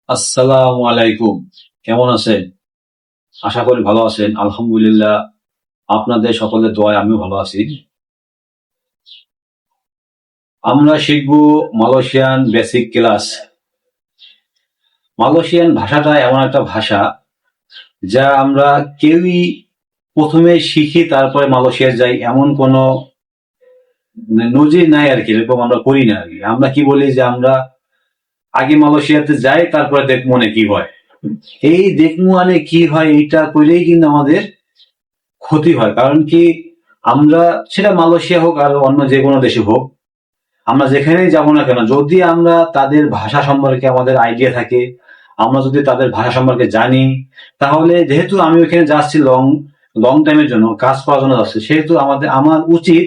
আসসালামু আলাইকুম। কেমন আছেন? আশা করি ভালো আছেন। আলহামদুলিল্লাহ, আপনাদের সকলের দোয়ায় আমিও ভালো আছি। আমরা শিখব মালয়েশিয়ান বেসিক ক্লাস। মালয়েশিয়ান ভাষাটা এমন একটা ভাষা যা আমরা কেউই প্রথমে শিখি তারপরে মালয়েশিয়া যাই এমন কোনো নজির নাই আর কি। এরকম আমরা করি না আর কি। আমরা কি বলি যে আমরা আগে মালয়েশিয়াতে যাই তারপরে দেখবো মনে কি হয়। এই দেখবো মানে কি হয় এইটা করেই কিন্তু আমাদের ক্ষতি হয়। কারণ কি, আমরা সেটা মালয়েশিয়া হোক আর অন্য যে কোনো দেশে হোক, আমরা যেখানেই যাব না কেন, যদি আমরা তাদের ভাষা সম্পর্কে আমাদের আইডিয়া থাকে, আমরা যদি তাদের ভাষা সম্পর্কে জানি, তাহলে যেহেতু আমি ওইখানে যাচ্ছি লং লং টাইমের জন্য, কাজ করার জন্য যাচ্ছি, সেহেতু আমার উচিত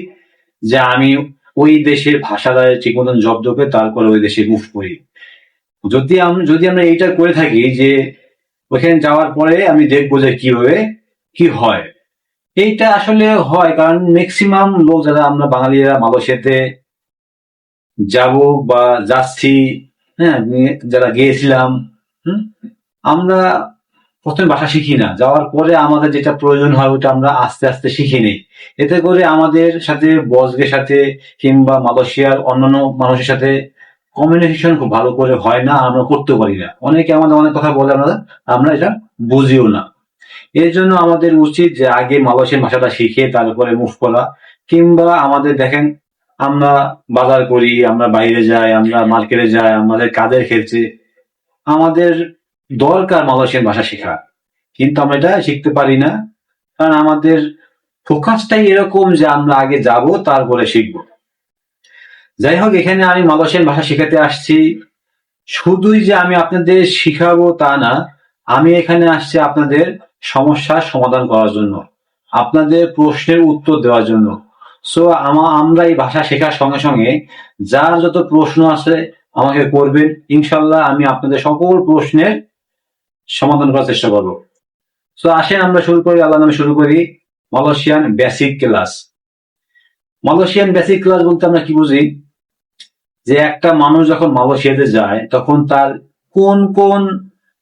যে আমি ওই দেশের ভাষাটা ঠিক মতন জব্দ করে তারপরে ওই দেশে মুভ করি। যদি আমরা এইটা করে থাকি যে ওইখানে যাওয়ার পরে আমি দেখবো যে কিভাবে কি হয়। এইটা আসলে হয় কারণ ম্যাক্সিমাম লোক যারা আমরা বাঙালিরা মালয়েশিয়াতে যাব বা যাচ্ছি, হ্যাঁ, যারা গিয়েছিলাম, হুম, আমরা প্রথমে ভাষা শিখি না, যাওয়ার পরে আমাদের যেটা প্রয়োজন হয় ওটা আমরা আস্তে আস্তে শিখে নিই। এতে করে আমাদের সাথে বসদের সাথে কিংবা মালয়েশিয়ার অন্যান্য মানুষের সাথে কমিউনিকেশন খুব ভালো করে হয় না, আমরা করতে পারি না। অনেকে আমাদের অনেক কথা বলে, আমরা আমরা এটা বুঝিও না। এর জন্য আমাদের উচিত যে আগে মালয়েশিয়ান ভাষাটা শিখে তারপরে মুভ করা। কিংবা আমাদের দেখেন, আমরা বাজার করি, আমরা বাইরে যাই, আমরা মার্কেটে যাই, আমাদের কাজের ক্ষেত্রে আমাদের দরকার মালয়েশিয়ান ভাষা শেখা, কিন্তু আমরা এটা শিখতে পারি না। কারণ আমাদের ফোকাসটাই এরকম যে আমরা আগে যাব তারপরে শিখবো। যাই হোক, এখানে আমি মালয়েশিয়ান ভাষা শেখাতে আসছি, শুধুই যে আমি আপনাদের শিখাবো তা না, আমি এখানে আসছি আপনাদের সমস্যার সমাধান করার জন্য, আপনাদের প্রশ্নের উত্তর দেওয়ার জন্য। সো আমরা এই ভাষা শেখার সঙ্গে সঙ্গে যার যত প্রশ্ন আছে আমাকে করবেন, ইনশাল্লাহ আমি আপনাদের সকল প্রশ্নের সমাধান করার চেষ্টা করবো। সো আসেন আমরা শুরু করি, আল্লাহ নামে শুরু করি। Malaysian basic class. Malaysian basic class বলতে আমরা কি বুঝি, যে একটা মানুষ যখন মালয়েশিয়াতে যায় তখন তার কোন কোন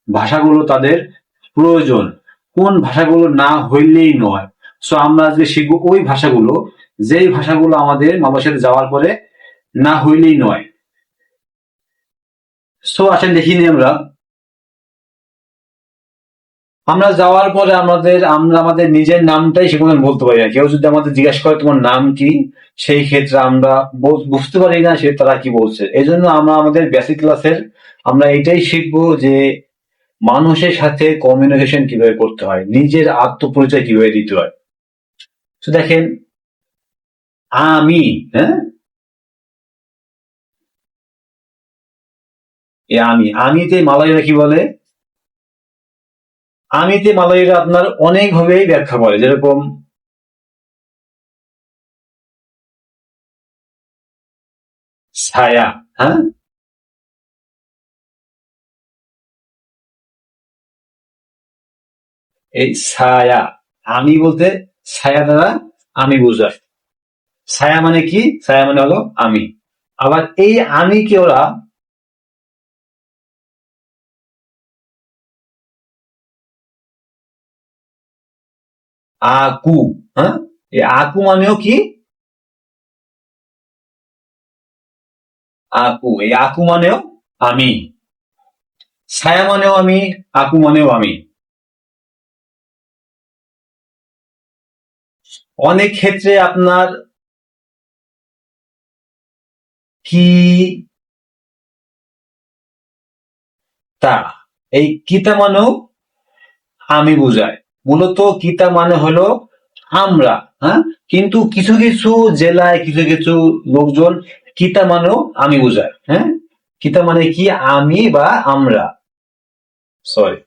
ভাষাগুলো তাদের প্রয়োজন, কোন ভাষাগুলো না হইলেই নয়। সো আমরা আজকে শিখবো ওই ভাষাগুলো, যেই ভাষাগুলো আমাদের মালয়েশিয়াতে যাওয়ার পরে না হইলেই নয়। সো আসেন দেখি নি আমরা। আমরা যাওয়ার পরে আমরা আমাদের নিজের নামটাই সেখানে বলতে পারি না। কেউ যদি আমাদের জিজ্ঞাসা করে তোমার নাম কি, সেই ক্ষেত্রে আমরা বুঝতে পারি না সে তারা কি বলছে। এই জন্য আমরা আমাদের বেসিক ক্লাসের আমরা এটাই শিখবো যে মানুষের সাথে কমিউনিকেশন কিভাবে করতে হয়, নিজের আত্মপরিচয় কিভাবে দিতে হয়। তো দেখেন, আমি, হ্যাঁ, আমিতে মালয়ীরা কি বলে, আমিতে মালয়ীরা আপনার অনেক ভাবেই ব্যাখ্যা করে, যেরকম ছায়া, হ্যাঁ, এই ছায়া, আমি বলতে ছায়া দ্বারা আমি বোঝায়। ছায়া মানে কি, ছায়া মানে হলো আমি। আবার এই আমি কে ওরা আকু, হ্যাঁ, এই আকু মানেও কি, আকু, এই আকু মানেও আমি। ছায়া মানেও আমি, আকু মানেও আমি। অনেক ক্ষেত্রে আপনার কি, তা, এই কিতা মানেও আমি বুঝায়। মূলত কিতা মানে হলো আমরা, হ্যাঁ, কিন্তু কিছু কিছু জেলায় কিছু কিছু লোকজন কিতা মানেও আমি বুঝায়, হ্যাঁ। কিতা মানে কি, আমি বা আমরা, সরি,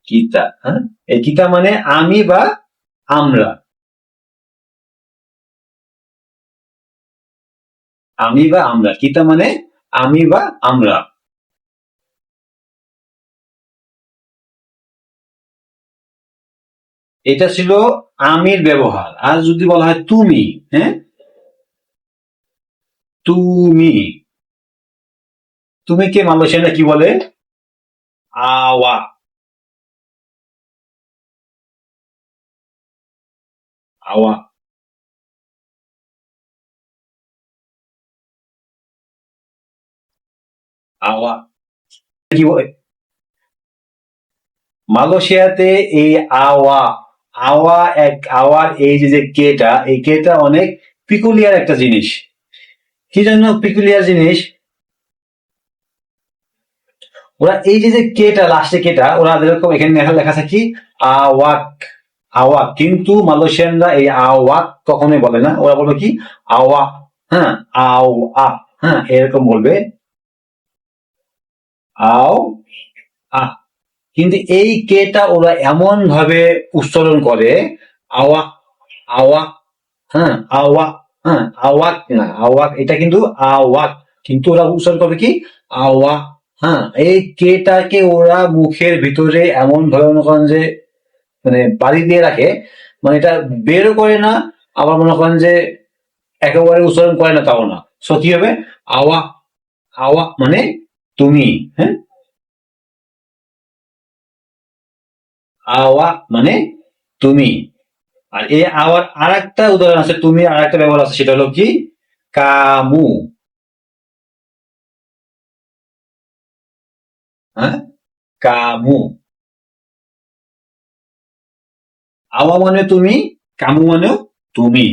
কিতা, হ্যাঁ, এই কিতা মানে আমি বা আমরা, আমি বা আমরা, কিতা মানে আমি বা আমরা। এটা ছিল আমির ব্যবহার। আর যদি বলা হয় তুমি, হ্যাঁ, তুমি। তুমি কে মালয়েশিয়ানরা কি বলে? আওয়া। আওয়া। আওয়া কি বলে? মালয়েশিয়াতে এই আওয়া, আওয়ার এই যে কেটা, এই কেটা অনেক পিকুলিয়ার একটা জিনিস। কি জন্য পিকুলিয়ার জিনিস? ওরা এই যে কেটা, লাস্টে কেটা, ওরা যেরকম এখানে লেখা থাকে কি আওয়াক, আওয়াক, কিন্তু মালয়েশিয়ানরা এই আওয়াক কখনোই বলে না, ওরা বলবে কি আওয়া। হ্যাঁ, আও আ, হ্যাঁ এরকম বলবে, আও আ। কিন্তু এই কেটা ওরা এমন ভাবে উচ্চারণ করে, আওয়া, আওয়া, হ্যাঁ আওয়া, হ্যাঁ আওয়াক না, আওয়াক এটা কিন্তু আওয়াক, কিন্তু ওরা উচ্চারণ করবে কি আওয়া। হ্যাঁ, এই কেটাকে ওরা মুখের ভিতরে এমন ভাবে মনে করেন যে মানে বাড়ি দিয়ে রাখে, মানে এটা বেরও করে না, আবার মনে করেন যে একেবারে উচ্চারণ করে না তাও না। সো কি হবে? আওয়া, আওয়া মানে তুমি। হ্যাঁ, আওয়া মানে তুমি। আর এই আওয়ার আর একটা উদাহরণ আছে, তুমি আর একটা ব্যবহার আছে, সেটা হলো কি কামু। হ্যাঁ, কামু। আওয়া মানে তুমি, কামু মানেও তুমি।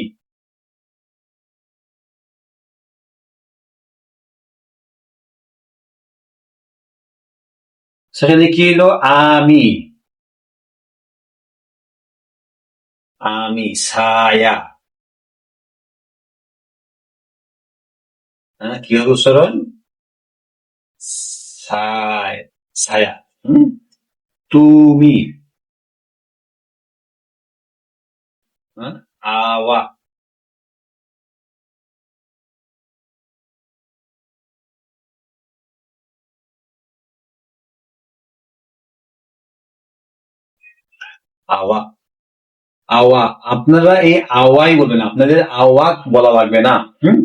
সেখানে কি হলো? আমি, আমি ছায়া। হ্যাঁ, কি হবে উচ্চারণ? ছায়, ছায়া। হুম? তুমি। হ্যাঁ? আওয়া। আওয়া, আওয়া। আপনারা এই আওয়াই বলবেন, আপনাদের আওয়াক বলা লাগবে না।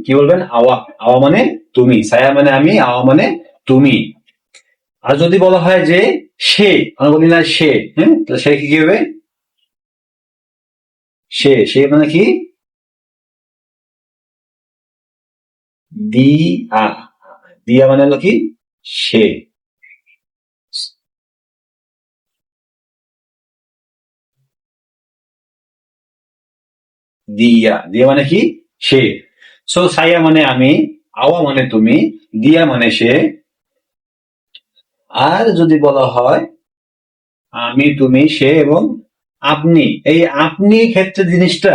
কি বলবেন? আওয়া। আওয়া মানে তুমি, ছায়া মানে আমি, আওয়া মানে তুমি। আর যদি বলা হয় যে সে, আমরা বলি না সে, হ্যাঁ, তাহলে সে কি হবে? সে, সে মানে কি দিয়া, দিয়া মানে হলো কি সে। দিয়া, দিয়া মানে কি সে। সো সাইয়া মানে আমি, আওয়া মানে তুমি, দিয়া মানে সে। আর যদি বলা হয় আমি, তুমি, সে এবং আপনি, এই আপনি ক্ষেত্রে জিনিসটা,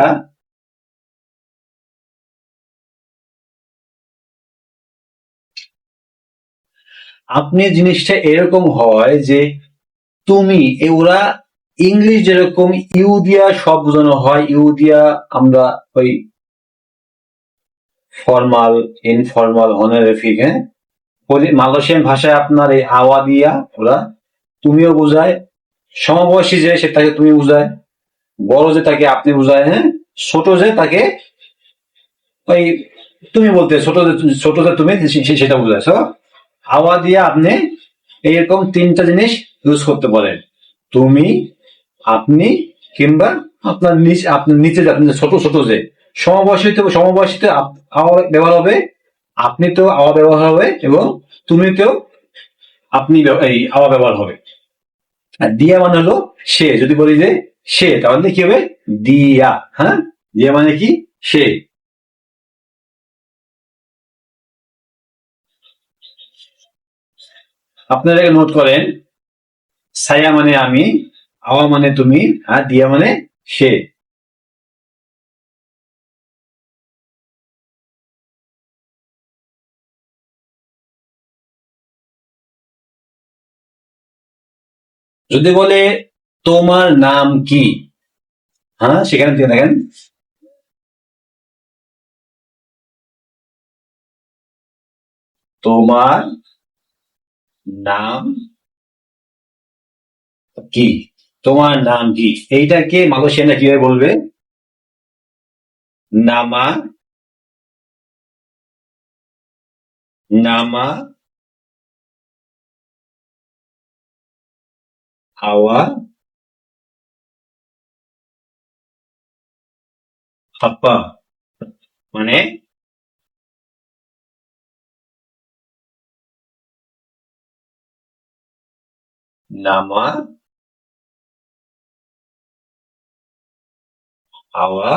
আপনি জিনিসটা এরকম হয় যে তুমি, ওরা ইংলিশ যেরকম ইউ দিয়া সব বোঝানো হয়, ইউ দিয়া আমরা ওই ফর্মাল, ইনফর্মাল, অনারিফিক, হ্যাঁ, মালয়েশিয়ান ভাষায় আপনার এই আওয়া দিয়া ওরা তুমিও বোঝায়, সমবয়সী যে সে তাকে তুমি বোঝায়, বড় যে তাকে আপনি বোঝায়, হ্যাঁ, ছোট যে তাকে ওই তুমি বলতে, ছোট যে তুমি সেটা বোঝায়। So, আওয়া দিয়ে আপনি এইরকম তিনটা জিনিস ইউজ করতে পারেন, তুমি, আপনি, কিংবা আপনার নিচ, আপনার নিচে যে আপনি ছোট ছোট যে সমবয়সীতে, সমবয়সীতে আওয়া ব্যবহার হবে, আপনিতেও আওয়া ব্যবহার হবে, এবং তুমিতেও আপনি এই আওয়া ব্যবহার হবে। আর দিয়া মানে হলো সে, যদি বলি যে সে, তাহলে কি হবে? দিয়া। হ্যাঁ, দিয়া মানে কি সে। আপনারা নোট করেন, ছায়া মানে আমি, আওয়া মানে তুমি, আর দিয়া মানে সে। যদি বলে তোমার নাম কি, হ্যাঁ সেখানে দিয়ে দেখেন তোমার নাম কি, তোমার নাম কি, এইটাকে মালয়েশিয়ানরা কিভাবে বলবে? নামা নামা হাওয়া হাপ্পা মানে নামা হাওয়া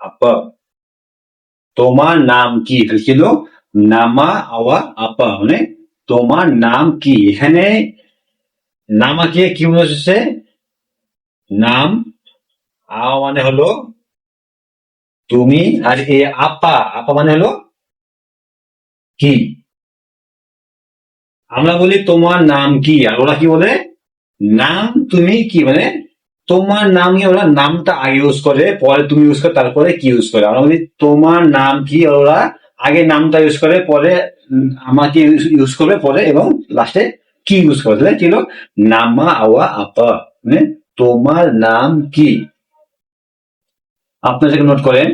হাপ্পা। তোমার নাম কি? তাহলে ছিল নামা আওয়া আপা মানে তোমার নাম কি। এখানে নামাকে কি বোঝাচ্ছে? নাম। আওয়া মানে হলো তুমি, আর এ আপা আপা মানে হলো কি। আমরা বলি তোমার নাম কি, আর ওরা কি বলে নাম তুমি কি, মানে তোমার নাম কি, ওরা নামটা আগে ইউজ করে, পরে তুমি ইউজ করে, তারপরে কি ইউজ করে। আমরা বলি তোমার নাম কি, আর ওরা আগে নামটা ইউজ করে, পরে আমাকে ইউজ করবে পরে, এবং লাস্টে কি ইউজ করে। তাহলে কি হলো নামা আওয়া আপা মানে তোমার নাম কি। আপনারা যেটা নোট করেন,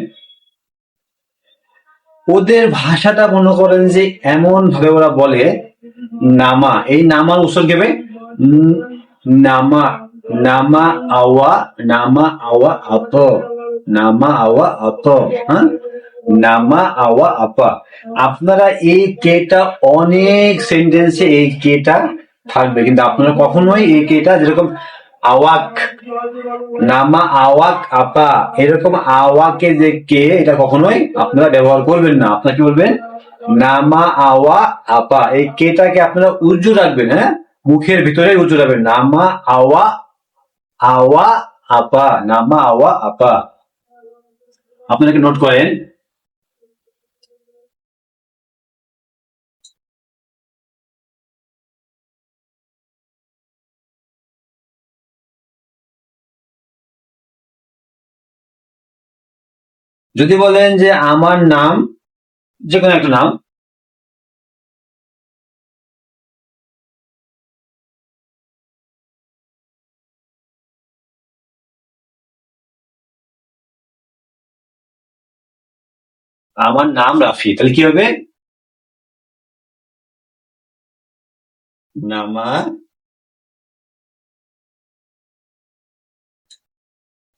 ওদের ভাষাটা মনে করেন যে এমন ভাবে ওরা বলে, নামা, এই নামার উচ্চারণ কেবে নামা, নামা আওয়া, নামা আওয়া আপ, নামা আওয়া আপ, হ্যাঁ, নামা আওয়া আপা। আপনারা এই কেটা অনেক সেন্টেন্সে এই কেটা থাকবে, কিন্তু আপনারা কখনোই এই কেটা যেরকম আওয়াক, নামা আওয়াক আপা, এরকম আওয়াকে যে কে, এটা কখনোই আপনারা ব্যবহার করবেন না। আপনারা কি বলবেন? নামা আওয়া আপা। এই কেটাকে আপনারা উজ্জু রাখবেন, হ্যাঁ, মুখের ভিতরে উজ্জু রাখবেন। নামা আওয়া আওয়া আপা, নামা আওয়া আপা। আপনারা কি নোট করেন? যদি বলেন যে আমার নাম, যে কোনো একটা নাম, আমার নাম রাফি, তাহলে কি হবে? নামা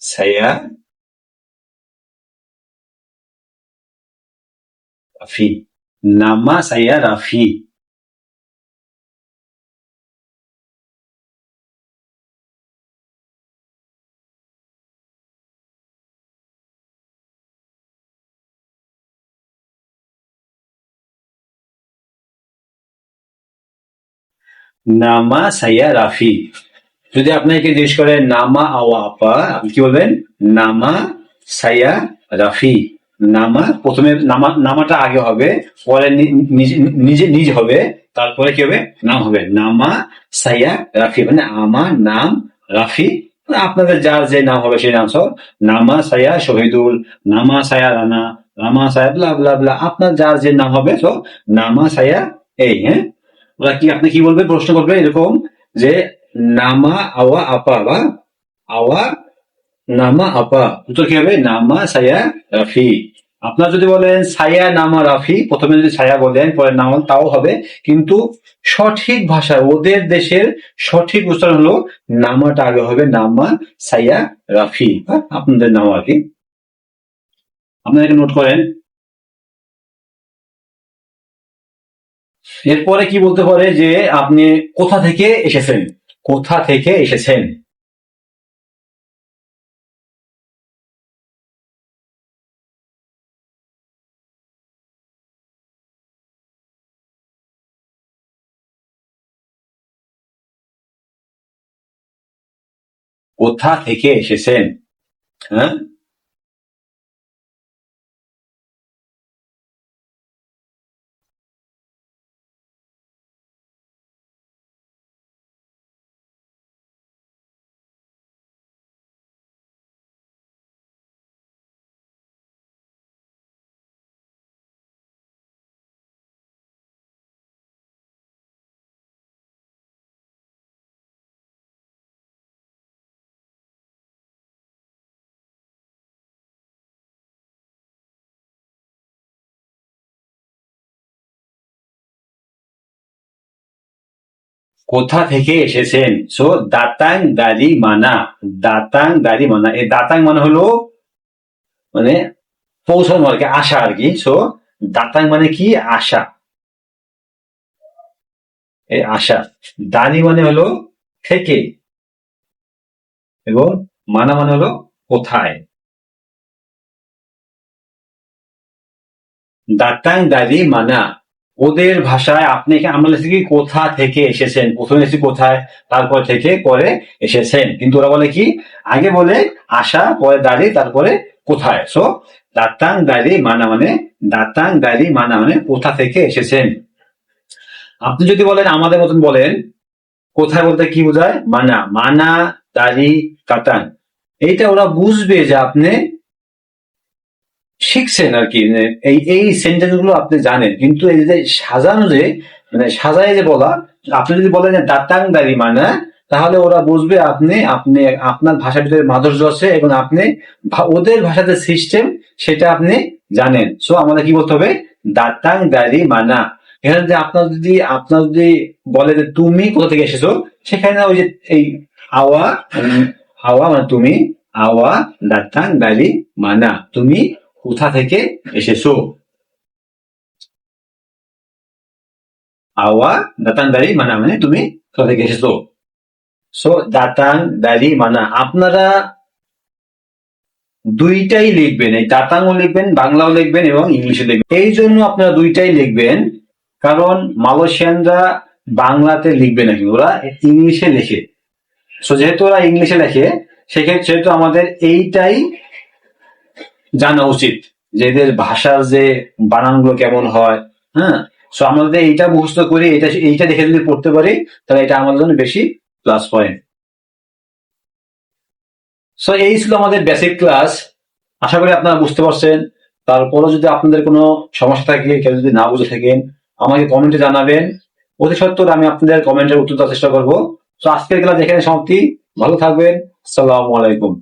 সায়া রাফি, নামা সায়া রাফি। নামা সাইয়া রাফি। যদি আপনাকে জিজ্ঞেস করে নামা আওয়া আপা, আপনি কি বলবেন? নামা সাইয়া রাফি। নামা প্রথমে নামাটা আগে হবে, পরে নিজে নিজে নিজ হবে, তারপরে কি হবে? নাম হবে। নামা সাইয়া রাফি মানে আমার নাম রাফি। আপনাদের যার যে নাম হবে সেই নাম সহ, নামা সাইয়া শহীদুল, নামা সায়া রানা, নামা সায়া ব্লা ব্লা ব্লা, আপনার যার যে নাম হবে সো নামা সায়া এই, হ্যাঁ। ওরা কি আপনি কি বলবে? প্রশ্ন করবে এরকম যে নামা আওয়া আপা বা আওয়া নামা আপা। উত্তর কি হবে? নামা সায়া রাফি। আপনার যদি বলেন সায়া নামা রাফি, প্রথমে যদি ছায়া বলেন পরে নাম, তাও হবে, কিন্তু সঠিক ভাষা ওদের দেশের সঠিক উচ্চারণ হলো নামাটা আগে হবে, নামা সায়া রাফি। আপনাদের নাম আর কি। আপনারা এটা নোট করেন। এরপরে কি বলতে পারে যে আপনি কোথা থেকে এসেছেন, কোথা থেকে এসেছেন। কোথা থেকে এসেছেন, হ্যাঁ। কোথা থেকে এসেছেন। সো দাতাং দারি মানা, দাতাং দারি মানা, এই দাতাং মানে হলো মানে পৌঁছানো আর কি, আশা আর কি। সো দাতাং মানে কি, আশা, এই আশা। দারি মানে হলো থেকে, এবং মানা মানে হলো কোথায়। দাতাং দারি মানা, ওদের ভাষায় আপনি, আমরা লিখছি কি কোথা থেকে এসেছেন, প্রথমে লিখছি কোথায়, তারপর থেকে পরে এসেছেন, কিন্তু ওরা বলে কি আগে বলে আশা, পরে দাঁড়ি, তারপরে কোথায়। সো দাতাং দারি মানা মানে, দাতাং দারি মানা মানে কোথা থেকে এসেছেন। আপনি যদি বলেন আমাদের মতন বলেন, কোথায় বলতে কি বোঝায়, মানা, মানা দারি কাতান, এইটা ওরা বুঝবে যে আপনি শিখছেন আর কি, এই এই সেন্টেন্স গুলো আপনি জানেন। কিন্তু এই যে সাজানো, যে মানে সাজায় যে বলা, আপনি যদি বলেন যে দাতাং দারি মানা, তাহলে ওরা বুঝবে আপনি আপনি আপনার ভাষার ভিতরে মাধুর্য আছে, এবং আপনি ওদের ভাষাতে সিস্টেম সেটা আপনি জানেন। সো আমাদের কি বলতে হবে, দাতাং দারি মানা। এখানে যে আপনার যদি বলে যে তুমি কোথা থেকে এসেছো, সেখানে ওই যে এই আওয়া, আওয়া মানে তুমি, আওয়া দাতাং দারি মানা, তুমি কোথা থেকে এসেছো। আওয়া দাতাং দারি মানা মানে তুমি কোথা থেকে এসেছো। সো দাতাং দারি মানা, আপনারা দুইটাই লিখবেন, এই দাতাংও লিখবেন, বাংলাও লিখবেন এবং ইংলিশে লিখবেন। এই জন্য আপনারা দুইটাই লিখবেন, কারণ মালয়েশিয়ানরা বাংলাতে লিখবে না, কিন্তু ওরা ইংলিশে লেখে। সো যেহেতু ওরা ইংলিশে লেখে, সেক্ষেত্রে তো আমাদের এইটাই জানা উচিত, যে এদের ভাষার যে বানানগুলো কেমন হয়। হ্যাঁ, সো আমাদের এইটা মুখস্থ করে এইটা দেখে যদি পড়তে পারি, তাহলে এটা আমাদের জন্য বেশি প্লাস পয়েন্ট। সো এই ছিল আমাদের বেসিক ক্লাস, আশা করি আপনারা বুঝতে পারছেন। তারপরও যদি আপনাদের কোনো সমস্যা থাকে, কেউ যদি না বুঝে থাকেন, আমাকে কমেন্টে জানাবেন, অতি সত্বর আমি আপনাদের কমেন্টের উত্তর দেওয়ার চেষ্টা করবো। তো আজকের ক্লাস এখানে সমাপ্তি, ভালো থাকবেন, আসসালামু আলাইকুম।